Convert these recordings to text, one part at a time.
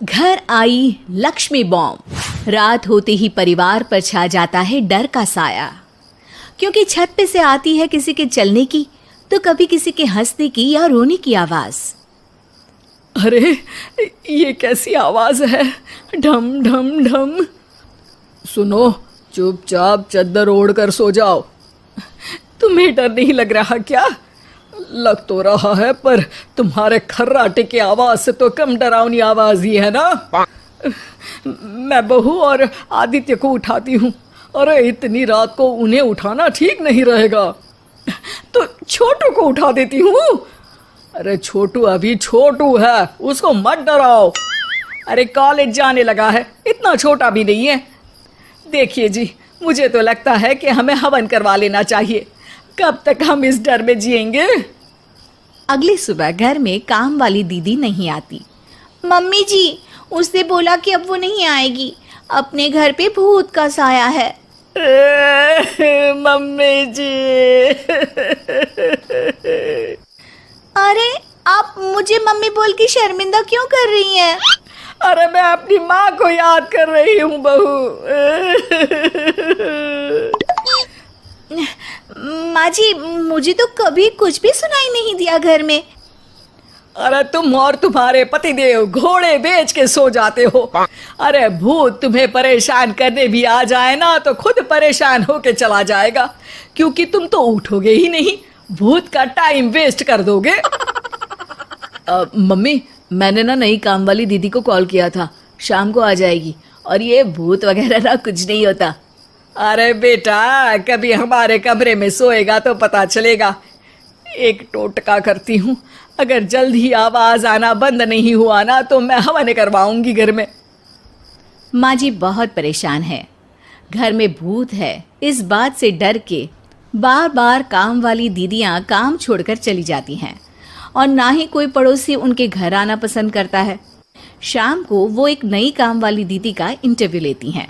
घर आई लक्ष्मी बॉम्ब। रात होते ही परिवार पर छा जाता है डर का साया, क्योंकि छत पे से आती है किसी के चलने की तो कभी किसी के हंसने की या रोने की आवाज। अरे ये कैसी आवाज है? ढम ढम ढम। सुनो, चुपचाप चद्दर ओढ़ कर सो जाओ। तुम्हें डर नहीं लग रहा क्या? लग तो रहा है, पर तुम्हारे खर्राटे की आवाज से तो कम डरावनी आवाज ही है ना। मैं बहू और आदित्य को उठाती हूँ। अरे इतनी रात को उन्हें उठाना ठीक नहीं रहेगा, तो छोटू को उठा देती हूँ। अरे छोटू अभी छोटू है, उसको मत डराओ। अरे कॉलेज जाने लगा है, इतना छोटा भी नहीं है। देखिए जी, मुझे तो लगता है कि हमें हवन करवा लेना चाहिए। कब तक हम इस डर में जिएंगे? अगली सुबह घर में काम वाली दीदी नहीं आती। मम्मी जी, उसने बोला कि अब वो नहीं आएगी, अपने घर पे भूत का साया है। मम्मी जी। अरे आप मुझे मम्मी बोल के शर्मिंदा क्यों कर रही हैं? अरे मैं अपनी माँ को याद कर रही हूँ बहू। माँ जी, मुझे तो कभी कुछ भी सुनाई नहीं दिया घर में। अरे तुम और तुम्हारे पतिदेव घोड़े बेच के सो जाते हो। अरे भूत तुम्हें परेशान करने भी आ जाए ना तो खुद परेशान होके चला जाएगा, क्योंकि तुम तो उठोगे ही नहीं, भूत का टाइम वेस्ट कर दोगे। मम्मी, मैंने ना नई काम वाली दीदी को कॉल किया था, शाम को आ जाएगी, और ये भूत वगैरह ना कुछ नहीं होता। अरे बेटा, कभी हमारे कमरे में सोएगा तो पता चलेगा। एक टोटका करती हूँ, अगर जल्द ही आवाज आना बंद नहीं हुआ ना तो मैं हवन करवाऊंगी घर में। माँ जी बहुत परेशान है, घर में भूत है इस बात से डर के बार बार काम वाली दीदियाँ काम छोड़कर चली जाती हैं, और ना ही कोई पड़ोसी उनके घर आना पसंद करता है। शाम को वो एक नई काम वाली दीदी का इंटरव्यू लेती हैं।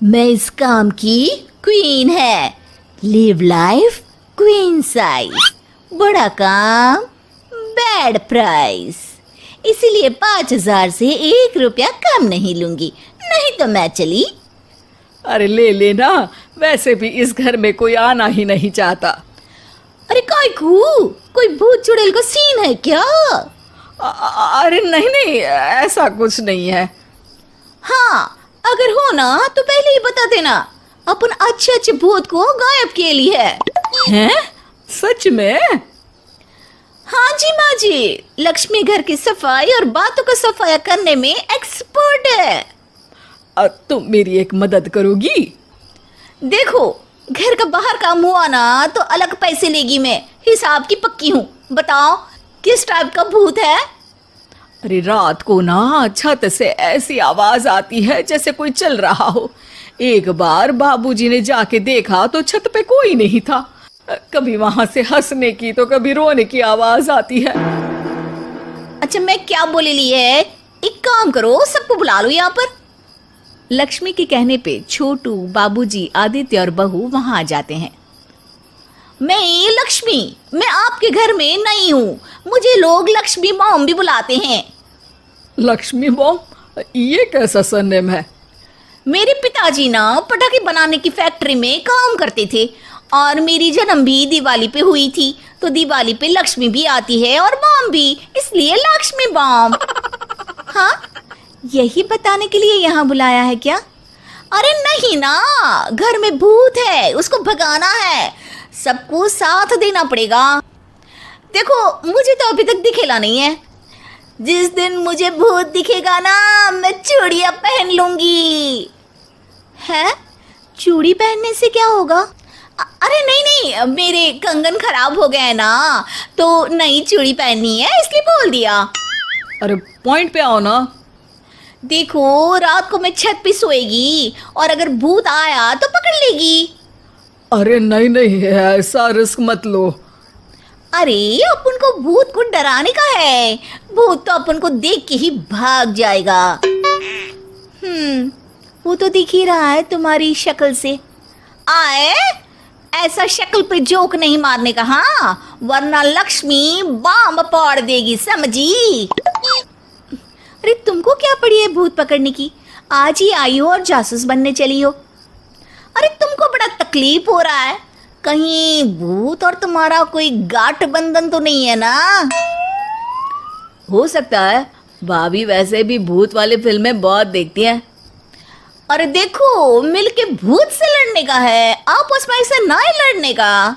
मैं इस काम की क्वीन है, लिव लाइफ क्वीन साइज, बड़ा काम बैड प्राइस, इसीलिए 5,000 से 1 रुपया कम नहीं लूंगी, नहीं तो मैं चली। अरे ले लेना, वैसे भी इस घर में कोई आना ही नहीं चाहता। अरे कोई भूत चुड़ैल का सीन है क्या? अरे नहीं नहीं, ऐसा कुछ नहीं है। हाँ, अगर हो ना तो पहले ही बता देना, अपन अच्छे अच्छे भूत को गायब किए ली है। हैं? सच में? हाँ जी माँ जी, लक्ष्मी घर की सफाई और बातों का सफाया करने में एक्सपर्ट है। तुम मेरी एक मदद करोगी? देखो, घर का बाहर काम हुआ ना तो अलग पैसे लेगी, मैं हिसाब की पक्की हूँ। बताओ किस टाइप का भूत है? अरे रात को ना छत से ऐसी आवाज आती है जैसे कोई चल रहा हो। एक बार बाबूजी ने जाके देखा तो छत पे कोई नहीं था। कभी वहां से हंसने की तो कभी रोने की आवाज आती है। अच्छा, मैं क्या बोले ली है, एक काम करो, सबको बुला लो यहाँ पर। लक्ष्मी के कहने पे छोटू, बाबूजी, आदित्य और बहू वहां आ जाते हैं। मैं लक्ष्मी, मैं आपके घर में नई हूँ, मुझे लोग लक्ष्मी मॉम भी बुलाते हैं। लक्ष्मी मॉम? ये कैसा सरनेम है? मेरे पिताजी ना पटाखे बनाने की फैक्ट्री में काम करते थे, और मेरी जन्म भी दिवाली पे हुई थी, तो दिवाली पे लक्ष्मी भी आती है और मॉम भी, इसलिए लक्ष्मी मॉम। हाँ, यही बताने के लिए यहाँ बुलाया है क्या? अरे नहीं ना, घर में भूत है, उसको भगाना है, सबको साथ देना पड़ेगा। देखो, मुझे तो अभी तक दिखेला नहीं है, जिस दिन मुझे भूत दिखेगा ना मैं चूड़ियां पहन लूंगी। है? चूड़ी पहनने से क्या होगा? अरे नहीं नहीं, मेरे कंगन खराब हो गए हैं ना, तो नई चूड़ी पहननी है इसलिए बोल दिया। अरे पॉइंट पे आओ ना। देखो, रात को मैं छत पे सोएगी और अगर भूत आया तो पकड़ लेगी। अरे नहीं नहीं, ऐसा रिस्क मत लो। अरे अपन को भूत को डराने का है, भूत तो अपन को देख के ही भाग जाएगा। वो तो दिख ही रहा है तुम्हारी शक्ल से। आए, ऐसा शक्ल पे जोक नहीं मारने का, हाँ, वरना लक्ष्मी बम फोड़ देगी, समझी? अरे तुमको क्या पड़ी है भूत पकड़ने की? आज ही आई हो और जासूस बनने चली हो। अरे तुमको बड़ा तकलीफ हो रहा है, कहीं भूत और तुम्हारा कोई गांठ बंधन तो नहीं है ना? हो सकता है, भाभी वैसे भी भूत वाली फिल्में बहुत देखती हैं। अरे देखो, मिलके भूत से लड़ने का है, आपस में ऐसे ना ही लड़ने का।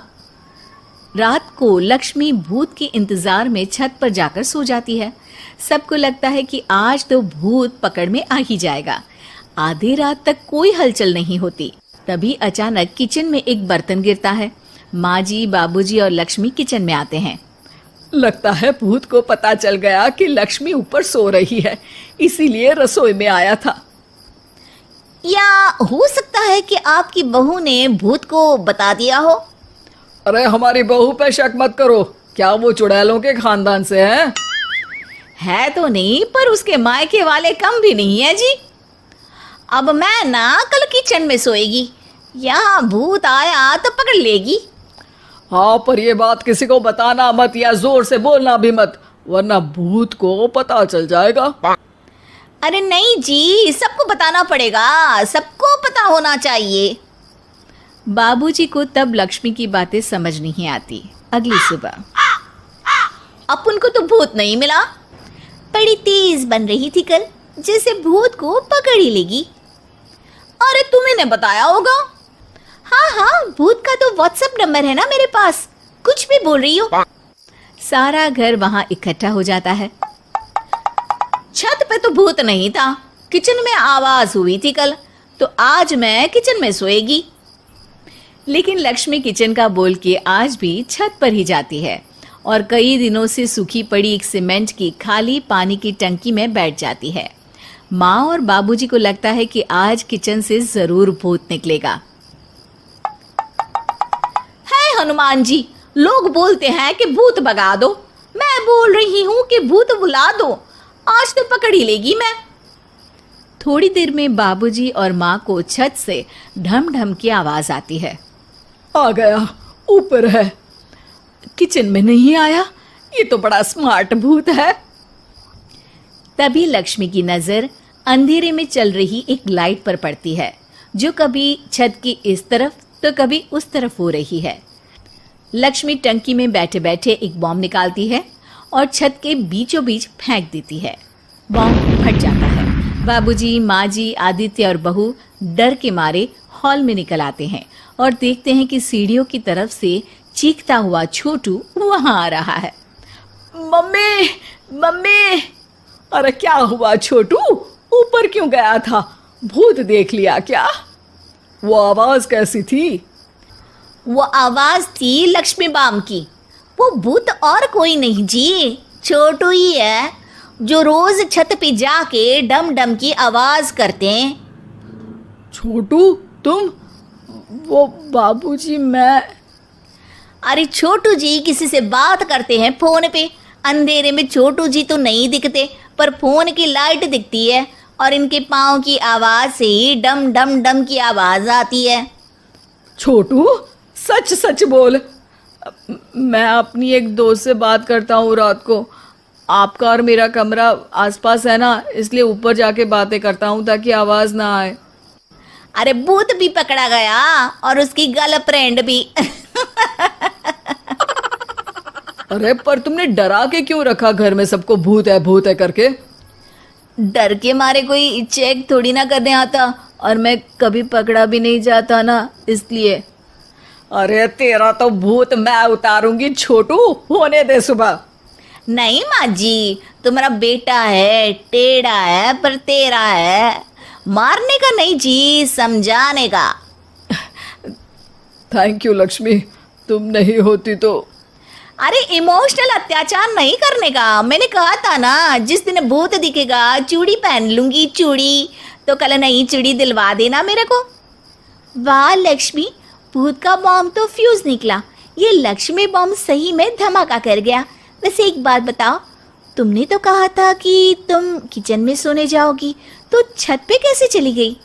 रात को लक्ष्मी भूत के इंतजार में छत पर जाकर सो जाती है। सबको लगता है कि आज तो भूत पकड़ में आ ही जाएगा। आधी रात तक कोई हलचल नहीं होती। तभी अचानक किचन में एक बर्तन गिरता है। माँ जी, बाबूजी और लक्ष्मी किचन में आते हैं। लगता है भूत को पता चल गया कि लक्ष्मी ऊपर सो रही है, इसीलिए रसोई में आया था। या हो सकता है कि आपकी बहू ने भूत को बता दिया हो। अरे हमारी बहू पे शक मत करो, क्या वो चुड़ैलों के खानदान से है? है तो नहीं, पर उसके मायके वाले कम भी नहीं है जी। अब मैं ना कल किचन में सोएगी, यहाँ भूत आया तो पकड़ लेगी। हाँ, पर ये बात किसी को बताना मत या जोर से बोलना भी मत, वरना भूत को पता चल जाएगा। अरे नहीं जी, सबको बताना पड़ेगा, सबको पता होना चाहिए। बाबूजी को तब लक्ष्मी की बातें समझ नहीं आती। अगली सुबह अपन को तो भूत नहीं मिला, बड़ी तेज बन रही थी कल, जैसे भूत को पकड़ ही लेगी। अरे तुम्हें ने बताया होगा। हाँ हाँ, भूत का तो व्हाट्सएप नंबर है ना मेरे पास, कुछ भी बोल रही हो। सारा घर वहां इकट्ठा हो जाता है। छत पे तो भूत नहीं था, किचन में आवाज हुई थी कल, तो आज मैं किचन में सोएगी। लेकिन लक्ष्मी किचन का बोल के आज भी छत पर ही जाती है और कई दिनों से सूखी पड़ी एक सीमेंट की खाली पानी की टंकी में बैठ जाती है। माँ और बाबूजी को लगता है कि आज किचन से जरूर भूत निकलेगा। है हनुमान जी, लोग बोलते हैं कि भूत भगा दो, मैं बोल रही हूँ कि भूत बुला दो, आज तो पकड़ ही लेगी मैं। थोड़ी देर में बाबूजी और माँ को छत से ढम ढम की आवाज आती है। आ गया, ऊपर है, किचन में नहीं आया, ये तो बड़ा स्मार्ट भूत है। तभी लक्ष्मी की नजर अंधेरे में चल रही एक लाइट पर पड़ती है, जो कभी छत की इस तरफ तो कभी उस तरफ हो रही है। लक्ष्मी टंकी में बैठे बैठे एक बॉम्ब निकालती है और छत के बीचों बीच फेंक देती है। बॉम्ब फट जाता है। बाबूजी, माँ जी, आदित्य और बहू डर के मारे हॉल में निकल आते हैं और देखते हैं कि सीढ़ियों की तरफ से चीखता हुआ छोटू वहां आ रहा है। Mummy, mummy! अरे क्या हुआ छोटू, ऊपर क्यों गया था? भूत देख लिया क्या? वो आवाज कैसी थी? वो आवाज थी लक्ष्मी बाम की। वो भूत और कोई नहीं जी, छोटू ही है, जो रोज छत पे जाके डम डम की आवाज करते हैं। छोटू तुम? वो बाबूजी मैं। अरे छोटू जी किसी से बात करते हैं फोन पे, अंधेरे में छोटू जी तो नहीं दिखते, पर फोन की लाइट दिखती है और इनके पाँव की आवाज से ही डम डम डम की आवाज आती है। छोटू सच सच बोल। मैं अपनी एक दोस्त से बात करता हूँ रात को, आपका और मेरा कमरा आसपास है ना, इसलिए ऊपर जाके बातें करता हूँ ताकि आवाज ना आए। अरे भूत भी पकड़ा गया और उसकी गर्लफ्रेंड भी। अरे पर तुमने डरा के क्यों रखा घर में सबको भूत है करके? डर के मारे कोई चेक थोड़ी ना करने आता, और मैं कभी पकड़ा भी नहीं जाता ना, इसलिए। अरे तेरा तो भूत मैं उतारूंगी छोटू, होने दे सुबह। नहीं माँ जी, तुम्हारा बेटा है, टेढ़ा है पर तेरा है, मारने का नहीं जी, समझाने का। थैंक यू लक्ष्मी, तुम नहीं होती तो। अरे इमोशनल अत्याचार नहीं करने का, मैंने कहा था ना, जिस दिन भूत दिखेगा चूड़ी पहन लूंगी, चूड़ी तो कल नई चूड़ी दिलवा देना मेरे को। वाह लक्ष्मी, भूत का बॉम्ब तो फ्यूज निकला, ये लक्ष्मी बॉम्ब सही में धमाका कर गया। वैसे एक बात बताओ, तुमने तो कहा था कि तुम किचन में सोने जाओगी, तो छत पे कैसे चली गई?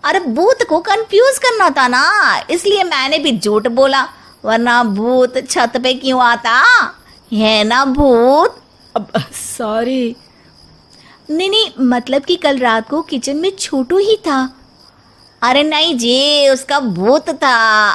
अरे भूत को कंफ्यूज करना था ना, इसलिए मैंने भी झूठ बोला, वरना भूत छत पे क्यों आता है ना भूत। अब सॉरी। नहीं नहीं, मतलब कि कल रात को किचन में छोटू ही था। अरे नहीं जी, उसका भूत था।